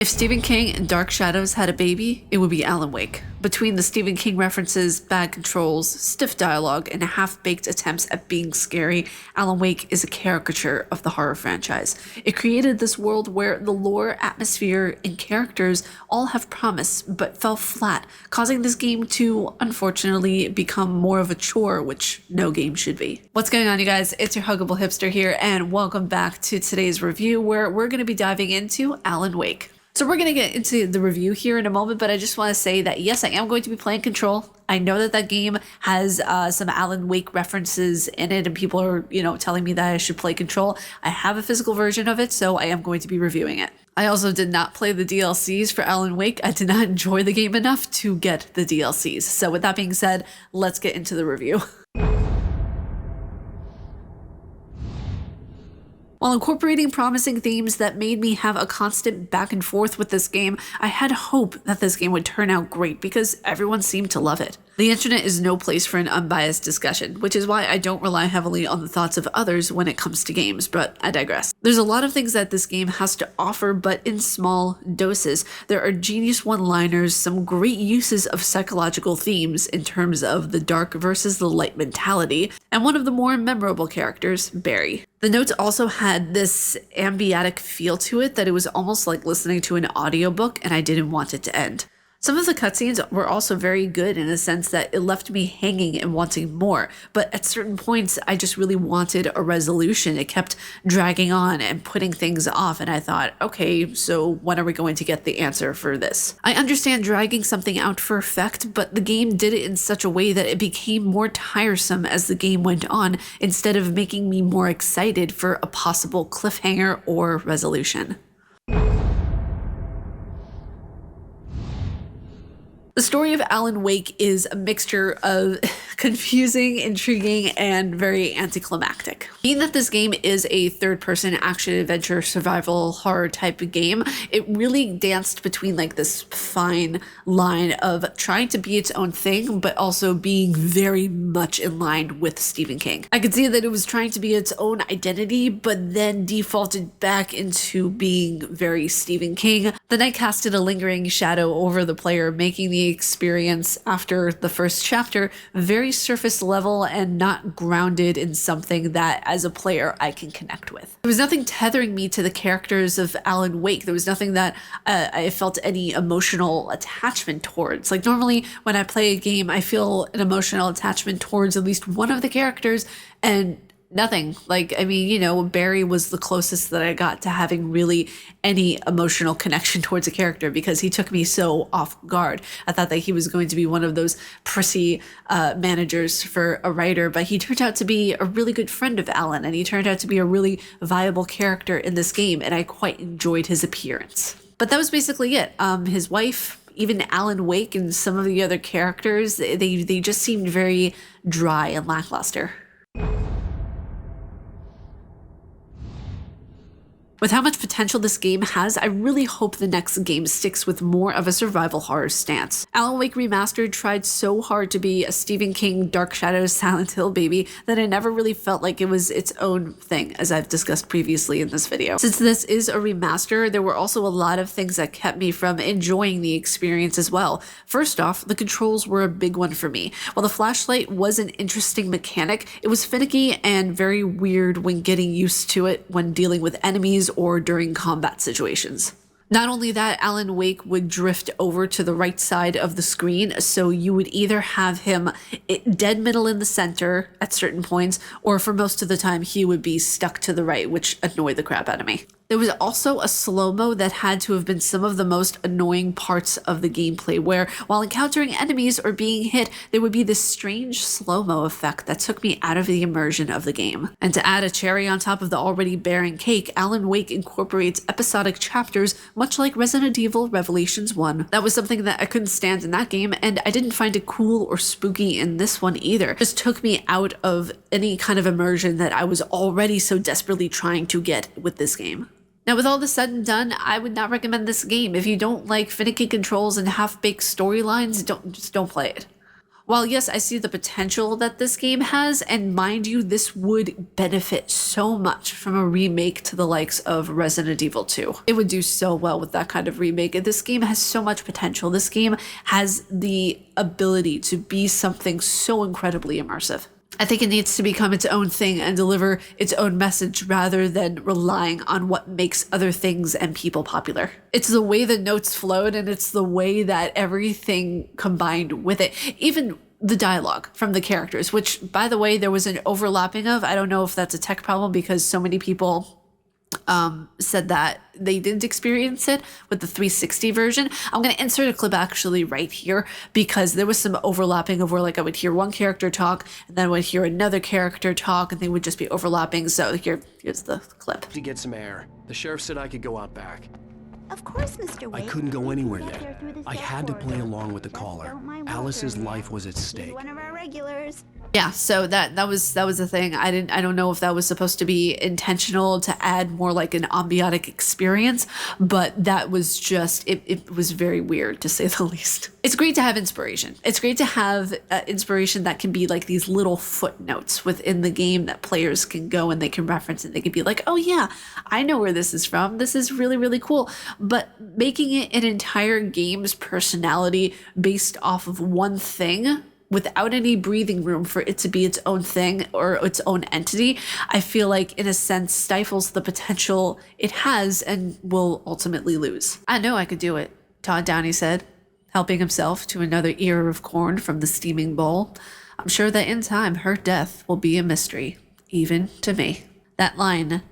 If Stephen King and Dark Shadows had a baby, it would be Alan Wake. Between the Stephen King references, bad controls, stiff dialogue, and half-baked attempts at being scary, Alan Wake is a caricature of the horror franchise. It created this world where the lore, atmosphere, and characters all have promise, but fell flat, causing this game to, unfortunately, become more of a chore, which no game should be. What's going on, you guys? It's your Huggable Hipster here, and welcome back to today's review, where we're going to be diving into Alan Wake. So we're going to get into the review here in a moment, but I just want to say that yes, I am going to be playing Control. I know that that game has some Alan Wake references in it, and people are, telling me that I should play Control. I have a physical version of it, so I am going to be reviewing it. I also did not play the DLCs for Alan Wake. I did not enjoy the game enough to get the DLCs. So with that being said, let's get into the review. While incorporating promising themes that made me have a constant back and forth with this game, I had hope that this game would turn out great because everyone seemed to love it. The internet is no place for an unbiased discussion, which is why I don't rely heavily on the thoughts of others when it comes to games, but I digress. There's a lot of things that this game has to offer, but in small doses. There are genius one-liners, some great uses of psychological themes in terms of the dark versus the light mentality, and one of the more memorable characters, Barry. The notes also had this ambiatic feel to it that it was almost like listening to an audiobook, and I didn't want it to end. Some of the cutscenes were also very good in a sense that it left me hanging and wanting more, but at certain points I just really wanted a resolution. It kept dragging on and putting things off, and I thought, okay, so when are we going to get the answer for this? I understand dragging something out for effect, but the game did it in such a way that it became more tiresome as the game went on, instead of making me more excited for a possible cliffhanger or resolution. The story of Alan Wake is a mixture of confusing, intriguing, and very anticlimactic. Being that this game is a third-person action-adventure survival horror type of game, it really danced between like this fine line of trying to be its own thing, but also being very much in line with Stephen King. I could see that it was trying to be its own identity, but then defaulted back into being very Stephen King. The night casted a lingering shadow over the player, making the experience after the first chapter very surface level and not grounded in something that as a player I can connect with. There was nothing tethering me to the characters of Alan Wake. There was nothing that I felt any emotional attachment towards. Like normally when I play a game, I feel an emotional attachment towards at least one of the characters, and nothing. Like, I mean, Barry was the closest that I got to having really any emotional connection towards a character because he took me so off guard. I thought that he was going to be one of those prissy managers for a writer, but he turned out to be a really good friend of Alan, and he turned out to be a really viable character in this game, and I quite enjoyed his appearance. But that was basically it. His wife, even Alan Wake, and some of the other characters, they just seemed very dry and lackluster. With how much potential this game has, I really hope the next game sticks with more of a survival horror stance. Alan Wake Remastered tried so hard to be a Stephen King Dark Shadows Silent Hill baby that I never really felt like it was its own thing, as I've discussed previously in this video. Since this is a remaster, there were also a lot of things that kept me from enjoying the experience as well. First off, the controls were a big one for me. While the flashlight was an interesting mechanic, it was finicky and very weird when getting used to it when dealing with enemies or during combat situations. Not only that, Alan Wake would drift over to the right side of the screen, so you would either have him dead middle in the center at certain points, or for most of the time he would be stuck to the right, which annoyed the crap out of me. There was also a slow-mo that had to have been some of the most annoying parts of the gameplay, where while encountering enemies or being hit, there would be this strange slow-mo effect that took me out of the immersion of the game. And to add a cherry on top of the already barren cake, Alan Wake incorporates episodic chapters, much like Resident Evil Revelations 1. That was something that I couldn't stand in that game, and I didn't find it cool or spooky in this one either. It just took me out of any kind of immersion that I was already so desperately trying to get with this game. Now, with all this said and done, I would not recommend this game. If you don't like finicky controls and half-baked storylines, just don't play it. While yes, I see the potential that this game has, and mind you, this would benefit so much from a remake to the likes of Resident Evil 2. It would do so well with that kind of remake. This game has so much potential. This game has the ability to be something so incredibly immersive. I think it needs to become its own thing and deliver its own message rather than relying on what makes other things and people popular. It's the way the notes flowed, and it's the way that everything combined with it. Even the dialogue from the characters, which, by the way, there was an overlapping of. I don't know if that's a tech problem because so many people said that they didn't experience it with the 360 version. I'm going to insert a clip actually right here because there was some overlapping of where like I would hear one character talk and then I would hear another character talk and they would just be overlapping. So here's the clip. To get some air. The sheriff said I could go out back. Of course, Mr. Wade. I couldn't go anywhere yet. I had to play along with the caller. Alice's life was at stake. One of our regulars. Yeah, so that was the thing. I don't know if that was supposed to be intentional to add more like an ambiotic experience, but that was just it was very weird to say the least. It's great to have inspiration. It's great to have inspiration that can be like these little footnotes within the game that players can go and they can reference and they can be like, oh yeah, I know where this is from. This is really, really cool. But making it an entire game's personality based off of one thing without any breathing room for it to be its own thing or its own entity, I feel like in a sense stifles the potential it has and will ultimately lose. I know I could do it, Todd Downey said, helping himself to another ear of corn from the steaming bowl. I'm sure that in time her death will be a mystery, even to me. That line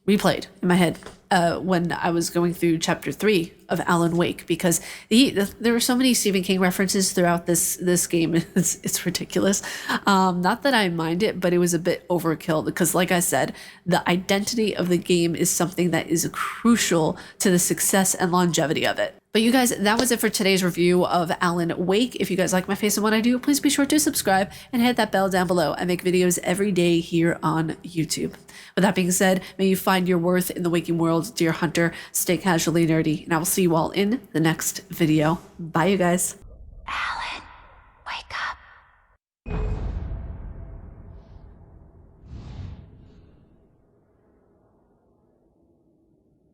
replayed in my head when I was going through chapter 3 of Alan Wake, because there were so many Stephen King references throughout this game. It's ridiculous. Not that I mind it, but it was a bit overkill because, like I said, the identity of the game is something that is crucial to the success and longevity of it. But you guys, that was it for today's review of Alan Wake. If you guys like my face and what I do, please be sure to subscribe and hit that bell down below. I make videos every day here on YouTube. With that being said, may you find your worth in the waking world, dear hunter. Stay casually nerdy, and I will see you all in the next video. Bye, you guys.